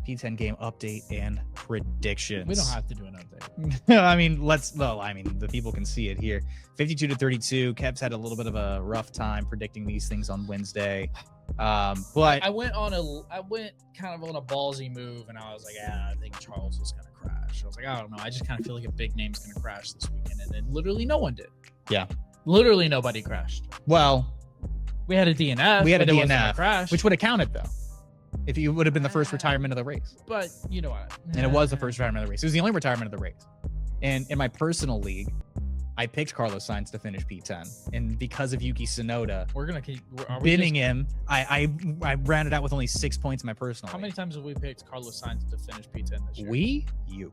P10 game update and predictions. We don't have to do an update. The people can see it here. 52-32. Kev's had a little bit of a rough time predicting these things on Wednesday. But I went kind of on a ballsy move, and I was like, I think Charles is gonna crash. I was like, I don't know. I just kind of feel like a big name's gonna crash this weekend, and then literally no one did. Yeah, literally nobody crashed. Well, we had a DNF. We had a but it wasn't DNF, a crash, which would have counted though, if you would have been the first retirement of the race. But you know what? And it was the first retirement of the race. It was the only retirement of the race. And in my personal league, I picked Carlos Sainz to finish P10, and because of Yuki Tsunoda, we're gonna keep binning him. I rounded out with only 6 points in my personal. How many times have we picked Carlos Sainz to finish P10 this year? You.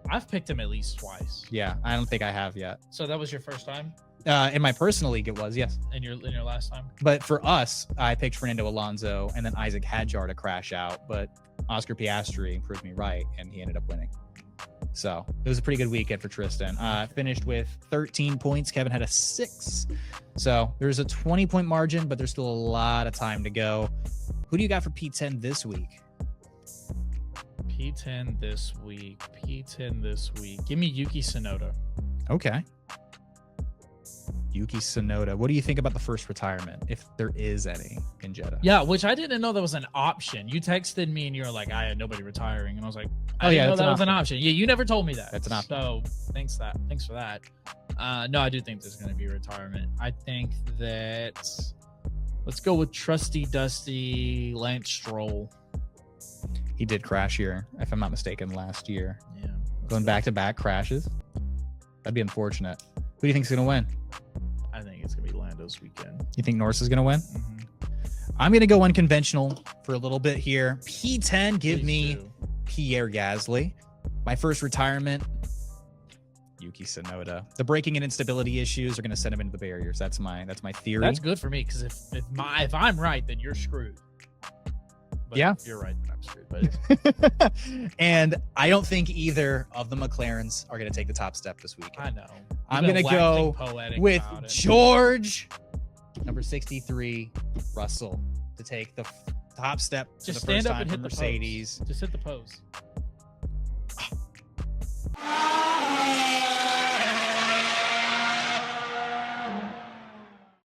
I've picked him at least twice. Yeah, I don't think I have yet. So that was your first time? In my personal league, it was, yes. In your last time? But for us, I picked Fernando Alonso and then Isaac Hadjar to crash out, but Oscar Piastri proved me right, and he ended up winning. So it was a pretty good weekend for Tristan. Finished with 13 points. Kevin had a 6. So there's a 20-point margin, but there's still a lot of time to go. Who do you got for P10 this week? P10 this week. Give me Yuki Tsunoda. Okay. Yuki Tsunoda. What do you think about the first retirement, if there is any in Jeddah? Yeah, which I didn't know that was an option. You texted me and you were like, I had nobody retiring. And I was like, I didn't know that was an option. Yeah, you never told me that. That's an option. So thanks for that. No, I do think there's going to be retirement. I think that let's go with trusty Dusty Lance Stroll. He did crash here, if I'm not mistaken, last year. Yeah. Going back-to-back crashes. That'd be unfortunate. Who do you think is going to win? I think it's going to be Lando's weekend. You think Norris is going to win? Mm-hmm. I'm going to go unconventional for a little bit here. P10, give Please me do. Pierre Gasly. My first retirement, Yuki Tsunoda. The braking and instability issues are going to send him into the barriers. That's my theory. That's good for me, because if I'm right, then you're screwed. But yeah. If you're right, then I'm screwed. But and I don't think either of the McLarens are going to take the top step this weekend. I know. I'm going to go with George, number 63, Russell, to take the top step for Just the first stand up time and for hit Mercedes. Just hit the pose.